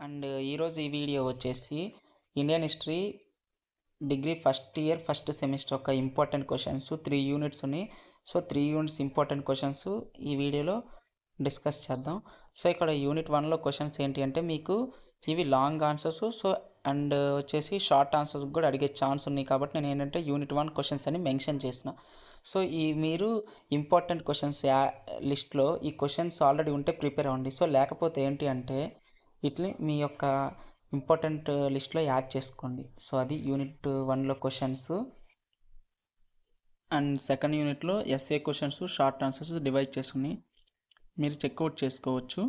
And ఈరోజు ఈ video వచ్చేసి Indian history degree first year first semester ఒక ఇంపార్టెంట్ క్వశ్చన్స్ 3 యూనిట్స్ ఉన్నాయి. సో 3 యూనిట్స్ ఇంపార్టెంట్ క్వశ్చన్స్ ఈ వీడియోలో డిస్కస్ చేద్దాం. సో ఇక్కడ యూనిట్ 1లో క్వశ్చన్స్ ఏంటి అంటే మీకు ఇవి లాంగ్ ఆన్సర్స్ అండ్ వచ్చేసి షార్ట్ ఆన్సర్స్ కూడా అడిగే ఛాన్స్ ఉన్నాయి. కాబట్టి నేను ఏంటంటే యూనిట్ 1 క్వశ్చన్స్ అని మెన్షన్ చేసిన. సో ఈ మీరు ఇంపార్టెంట్ క్వశ్చన్స్ లిస్ట్లో ఈ క్వశ్చన్స్ ఆల్రెడీ ఉంటే ప్రిపేర్ అవ్వండి. సో లేకపోతే ఏంటి అంటే ఇట్లా మీ యొక్క ఇంపార్టెంట్ లిస్ట్లో యాడ్ చేసుకోండి. సో అది యూనిట్ 1లో క్వశ్చన్స్. అండ్ సెకండ్ యూనిట్లో SA questions short answers divide చేసుకుని మీరు చెక్అవుట్ చేసుకోవచ్చు.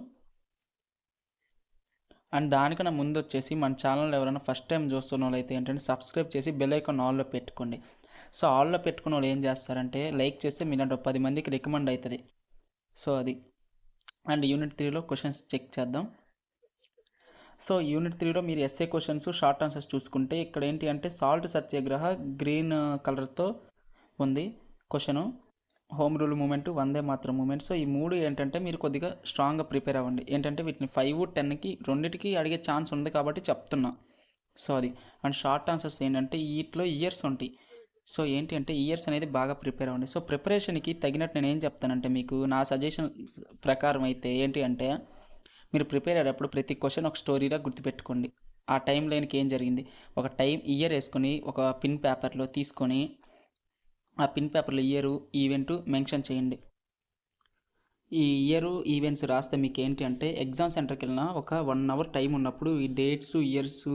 అండ్ దానికన్నా ముందు వచ్చేసి మన ఛానల్ ఎవరైనా ఫస్ట్ టైం చూస్తున్న వాళ్ళు అయితే ఏంటంటే సబ్స్క్రైబ్ చేసి బెల్ ఐకాన్ ఆల్లో పెట్టుకోండి. సో ఆల్లో పెట్టుకున్న వాళ్ళు ఏం చేస్తారంటే లైక్ చేస్తే మీరంటే 10 మందికి రికమెండ్ అవుతుంది. సో అది. అండ్ యూనిట్ 3లో క్వశ్చన్స్ చెక్ చేద్దాం. సో యూనిట్ 3లో మీరు ఎస్ఏ క్వశ్చన్స్ షార్ట్ ఆన్సర్స్ చూసుకుంటే ఇక్కడ ఏంటి అంటే సాల్ట్ సత్యాగ్రహ గ్రీన్ కలర్తో ఉంది క్వశ్చను. హోమ్ రూల్ మూమెంట్, వందే మాత్రం మూమెంట్. సో ఈ మూడు ఏంటంటే మీరు కొద్దిగా స్ట్రాంగ్గా ప్రిపేర్ అవ్వండి. ఏంటంటే వీటిని 5, 10కి రెండింటికి అడిగే ఛాన్స్ ఉంది కాబట్టి చెప్తున్నా. సో అది. అండ్ షార్ట్ ఆన్సర్స్ ఏంటంటే వీటిలో ఇయర్స్ ఉంటాయి. సో ఏంటి అంటే ఇయర్స్ అనేది బాగా ప్రిపేర్ అవ్వండి. సో ప్రిపరేషన్కి తగినట్టు నేను ఏం చెప్తానంటే మీకు నా సజెషన్ ప్రకారం అయితే ఏంటి అంటే మీరు ప్రిపేర్ అయ్యేటప్పుడు ప్రతి క్వశ్చన్ ఒక స్టోరీలా గుర్తుపెట్టుకోండి. ఆ టైం లైన్కి ఏం జరిగింది ఒక ఇయర్ వేసుకొని ఒక పిన్ పేపర్లో తీసుకొని ఆ పిన్ పేపర్లో ఇయరు ఈవెంట్ మెన్షన్ చేయండి. ఈ ఇయరు ఈవెంట్స్ రాస్తే మీకు ఏంటి అంటే ఎగ్జామ్ సెంటర్కి వెళ్ళినా ఒక 1 అవర్ టైం ఉన్నప్పుడు ఈ డేట్స్ ఇయర్స్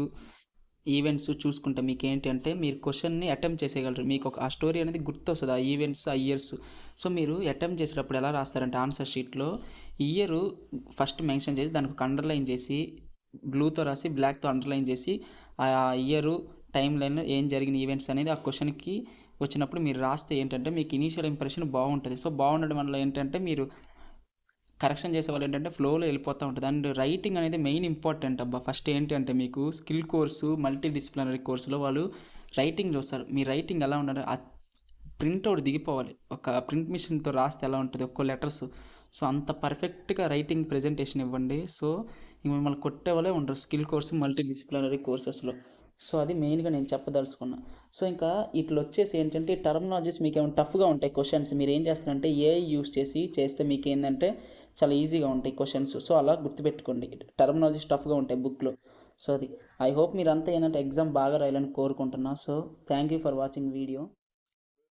ఈవెంట్స్ చూసుకుంటే మీకు ఏంటి అంటే మీరు క్వశ్చన్ని అటెంప్ట్ చేసేయగలరు. మీకు ఒక ఆ స్టోరీ అనేది గుర్తొస్తుంది, ఆ ఈవెంట్స్ ఆ ఇయర్స్. సో మీరు అటెంప్ట్ చేసేటప్పుడు ఎలా రాస్తారంటే ఆన్సర్ షీట్లో ఇయర్ ఫస్ట్ మెన్షన్ చేసి దానికి ఒక అండర్లైన్ చేసి బ్లూతో రాసి బ్లాక్తో అండర్లైన్ చేసి ఆ ఇయరు టైం లైన్ ఏం జరిగిన ఈవెంట్స్ అనేది ఆ క్వశ్చన్కి వచ్చినప్పుడు మీరు రాస్తే ఏంటంటే మీకు ఇనీషియల్ ఇంప్రెషన్ బాగుంటుంది. సో బాగుండడం వల్ల ఏంటంటే మీరు కరెక్షన్ చేసే వాళ్ళు ఏంటంటే ఫ్లోలో వెళ్ళిపోతూ ఉంటుంది. అండ్ రైటింగ్ అనేది మెయిన్ ఇంపార్టెంట్ అబ్బా. ఫస్ట్ ఏంటి అంటే మీకు స్కిల్ కోర్సు మల్టీ డిసిప్లినరీ కోర్సులో వాళ్ళు రైటింగ్ చూస్తారు. మీ రైటింగ్ ఎలా ఉండాలి, ఆ ప్రింట్అవుట్ దిగిపోవాలి. ఒక ప్రింట్ మిషన్తో రాస్తే ఎలా ఉంటుంది ఒక్కో లెటర్స్. సో అంత పర్ఫెక్ట్గా రైటింగ్ ప్రెజెంటేషన్ ఇవ్వండి. సో మిమ్మల్ని కొట్టేవాళ్ళే ఉండరు స్కిల్ కోర్సు మల్టీ డిసిప్లినరీ కోర్సెస్లో. సో అది మెయిన్గా నేను చెప్పదలుచుకున్నా. సో ఇంకా ఇట్లా వచ్చేసి ఏంటంటే టర్మినాలజీస్ మీకు ఏమైనా టఫ్గా ఉంటాయి క్వశ్చన్స్. మీరు ఏం చేస్తారంటే ఏఐ యూస్ చేస్తే మీకు ఏంటంటే చాలా ఈజీగా ఉంటాయి క్వశ్చన్స్. సో అలా గుర్తుపెట్టుకోండి. టర్మినాలజీస్ టఫ్గా ఉంటాయి బుక్లో. సో అది. ఐ హోప్ మీరంతా ఏంటంటే ఎగ్జామ్ బాగా రాయాలని కోరుకుంటున్నా. So thank you for watching video.